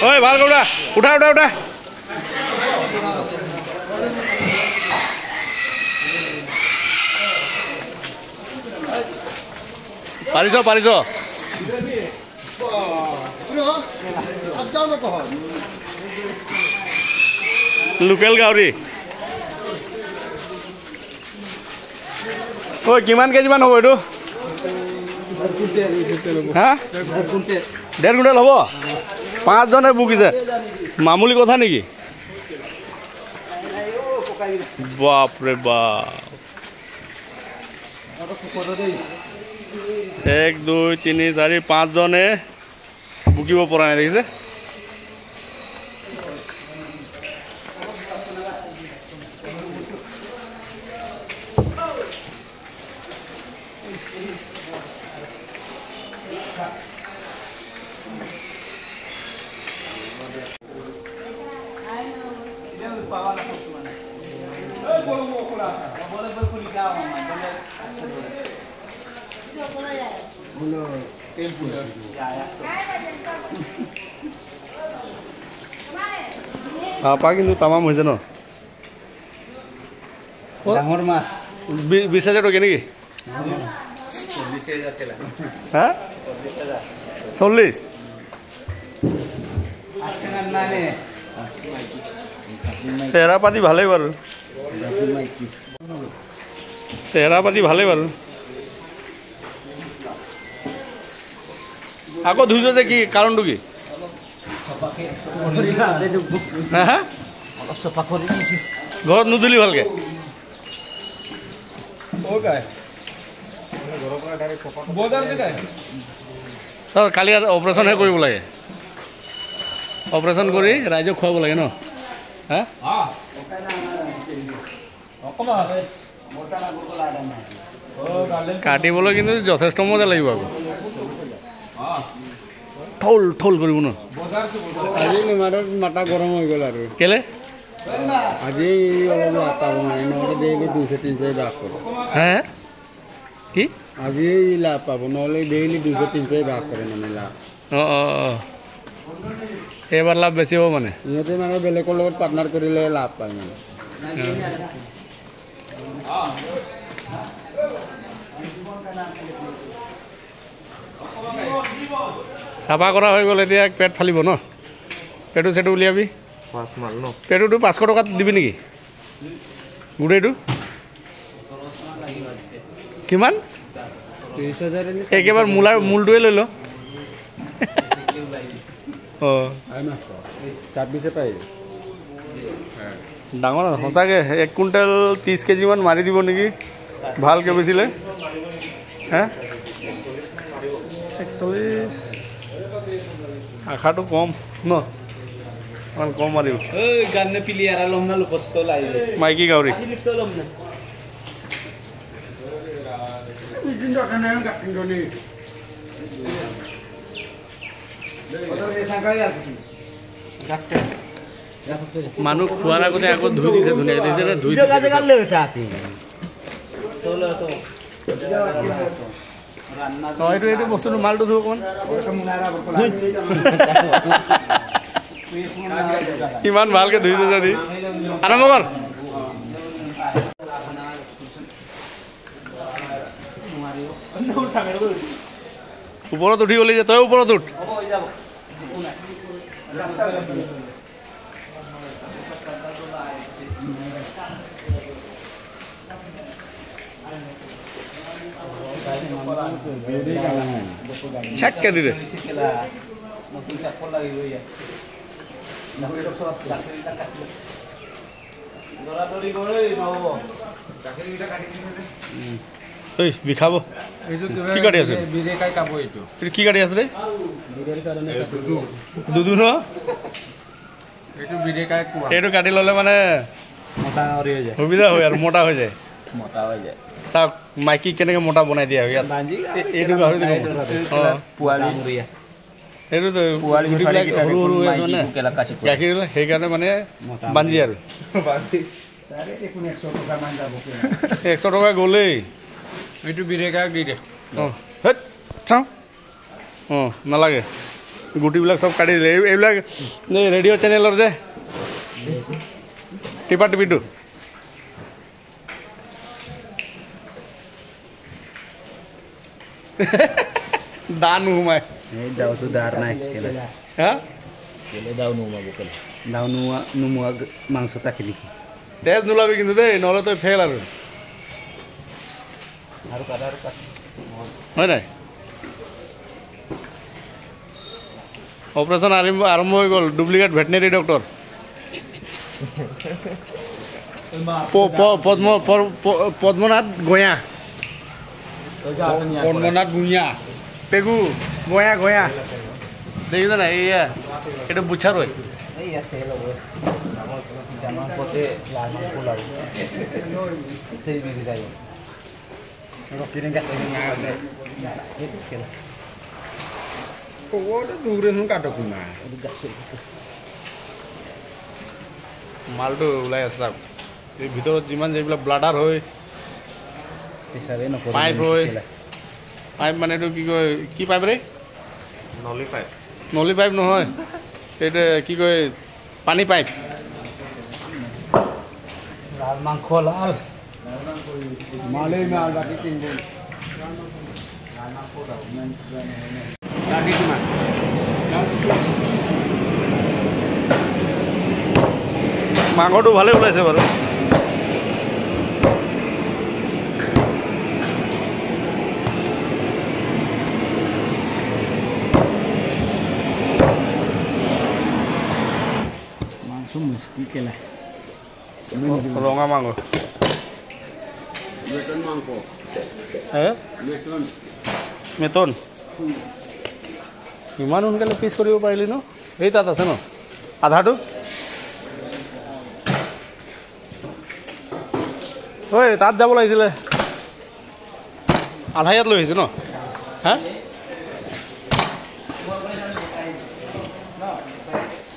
ওই ভাল উঠা উঠা উঠা উঠা পাৰিছ পাৰিছ লোকেল গাহৰি ঐ কিমান কেজিমান হ'ব এইটো হা 1.5 কুইণ্টেল হ'ব 5 জনে বুকিছে মামুলি কথা নেকি বাপৰে বাপ 1 2 3 4 5 জনে বুকিব পৰা নাই দেখিছে চাহপাহ কিন্তু তামাম হৈছে ন ডাঙৰ মাছ 20,000 টকা নেকি 40,000 হা 40 চেহেৰা পাতি ভালেই বাৰু চেহেৰা পাতি ভালেই বাৰু আকৌ ধুইছ যে কি কাৰণটো কি ঘৰত নুধুলি ভালকে কালি অপাৰেশ্যনহে কৰিব লাগে অপাৰেশ্যন কৰি ৰাইজক খুৱাব লাগে ন হা কাটিবলৈ কিন্তু যথেষ্ট মজা লাগিব আকৌ ঠোল ঠোল কৰিব ন আজি মাথা গৰম হৈ গ'ল আৰু কেলে আজি অলপ লাভ নাই নহ'লে ডেইলি 200-300 লাভ কৰে হে কি আজি লাভ পাব নহ'লে ডেইলি 200-300 লাভ কৰে মানে লাভ এইবাৰ লাভ বেছি হ'ব মানে ইহঁতে মানে বেলেগৰ লগত পাৰ্টনাৰ কৰিলে লাভ পায় মানে চাফা কৰা হৈ গ'ল এতিয়া পেট ফালিব ন পেটু চেটু উলিয়াবি পেটুটো 500 টকাত দিবি নেকি গোটেইটো কিমান 30,000 একেবাৰে মূলটোৱে লৈ ল অঁ 26 পাই ডাঙৰ সঁচাকৈ 1 কুইণ্টেল 30 কেজিমান মাৰি দিব নেকি ভালকৈ বেচিলে হে 41 আশাটো কম ন ইমান কম মাৰিব মাইকী গাহৰি মানুহ খোৱাৰ আগতে আকৌ ধুই দিছে ধুনীয়াকৈ দিছে ধুই এইটো বস্তুটো মালটো ধুব অকণমান ইমান ভালকৈ ধুইছে যদি আৰম্ভ কৰ ওপৰত উঠি গলি যে তই ওপৰত উঠ চাক্কে দিলে বিষাব কি কাটি আছে কি কাটি আছে দুদু ন এইটো কাটি ল'লে মানে সুবিধা হয় আৰু মোটা হৈ যায় চাওক মাইকী কেনেকৈ মোটা বনাই দিয়া ইয়াত এইটো গাহৰি সেইটোতো সৰু সৰু হৈ আছে মানে গাখীৰ সেইকাৰণে মানে বান্ধি আৰু 100 টকা গ'লেই এইটো বিৰেকাক দি দে অঁ চাওঁ অঁ নালাগে গুটিবিলাক চব কাটি দিলে এইবিলাক ৰেডিঅ' চেনেলৰ যে টিপা টিপিটো দা নোসোমাই এই দাওটো দাৰ নাই হা দাও নোমোৱা মাংস তাকে দেখি তেজ নোলাবি কিন্তু দেই নহ'লে তই ফেল আৰু হয় নাই অপাৰেশ্যন আৰম্ভ হৈ গ'ল ডুপ্লিকেট ভেটেনেৰী ডক্টৰ পদ্মনাথ গঞা পদ্মনাথ ভূঞা পেগু গঞা দেখিছ নাই এইয়া এইটো বুচ্ছা ৰৈ মালটো ওলাই আছে চাওক এই ভিতৰত যিমান যিবিলাক ব্লাডাৰ হয় পাইপ হয় পাইপ মানে এইটো কি কয় কি পাইপ ৰে নলী পাইপ নহয় এইটো কি কয় পানী পাইপ লাল মাংস লাল মালেই মাল বাকী কিনব মাংসটো ভালে ওলাইছে বাৰু মাংস মুষ্টি কেলা ৰঙা মাংস মেটন ইমান সোনকালে পিচ কৰিব পাৰিলি ন এই তাত আছে ন আধাটো ঐ তাত যাব লাগিছিলে আধা ইয়াত লৈ আহিছে ন হা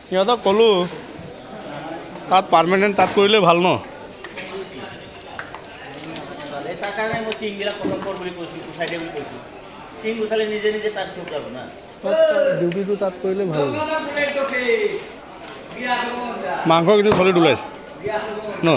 সিহঁতক ক'লোঁ তাত পাৰ্মানেণ্ট তাত কৰিলে ভাল ন তাৰ কাৰণে মই টিংবিলাক কলম কৰ বুলি কৈছোঁ গুচাই দে বুলি কৈছোঁ টিং গুচালে নিজে নিজে তাত চুপ যাব না ডিউটিটো তাত কৰিলে ভাল মাংস কিন্তু চলিত ওলাইছে ন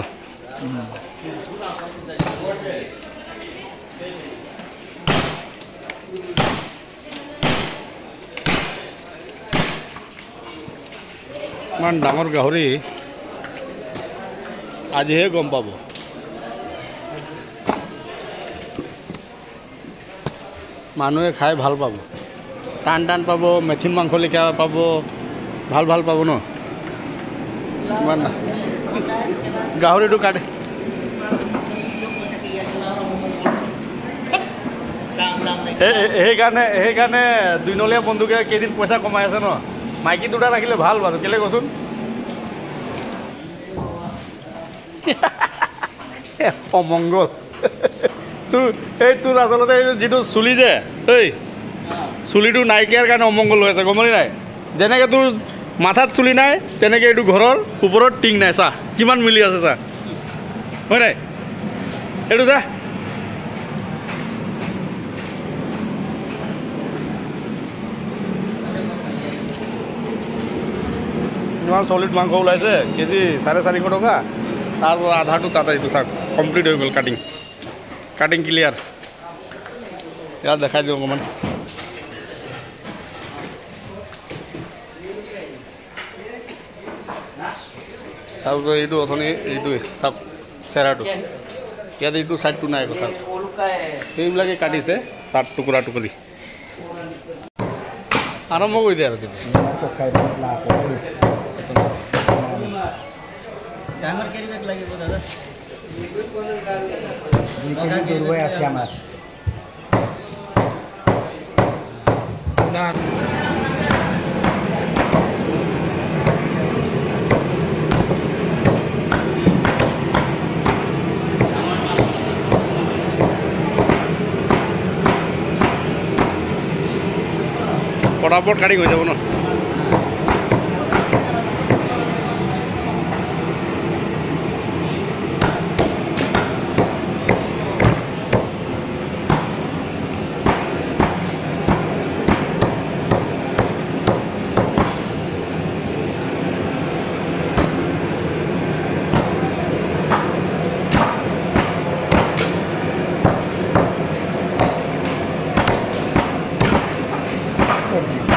ইমান ডাঙৰ গাহৰি আজিহে গম পাব মানুহে খাই ভাল পাব টান টান পাব মেথিন মাংস লেখীয়া পাব ভাল ভাল পাব ন ইমান গাহৰিটো কাটে সেইকাৰণে দুইনলীয়া বন্ধুকে কেইদিন পইচা কমাই আছে ন মাইকী দুটা ৰাখিলে ভাল বাৰু কেলে কচোন অমংগল তোৰ আচলতে যিটো চুলি যে এই চুলিটো নাইকিয়াৰ কাৰণে অমংগল হৈ আছে গম পালি নাই যেনেকৈ তোৰ মাথাত চুলি নাই তেনেকৈ এইটো ঘৰৰ ওপৰত টিং নাই চা কিমান মিলি আছে চা হয় নাই এইটো চা ইমান চলিড মাংস ওলাইছে কেজি 450 টকা তাৰ আধাটো তাতে এইটো চাওক কমপ্লিট হৈ গ'ল কাটিং ক্লিয়াৰ ইয়াত দেখাই দিওঁ অকণমান তাৰপিছত এইটো অথনি এইটোৱে চাওক চেৰাটো ইয়াত এইটো ছাইডটো নাই আকৌ চাওক সেইবিলাকে কাটিছে তাত টুকুৰা টুকুৰি আৰম্ভ কৰি দিয়ে আৰু ডাঙৰ কেৰি বেগ লাগিব দাদা দৌৰবাই আছে আমাৰ পটাপট কাটিং হৈ যাব ন কৰি দিম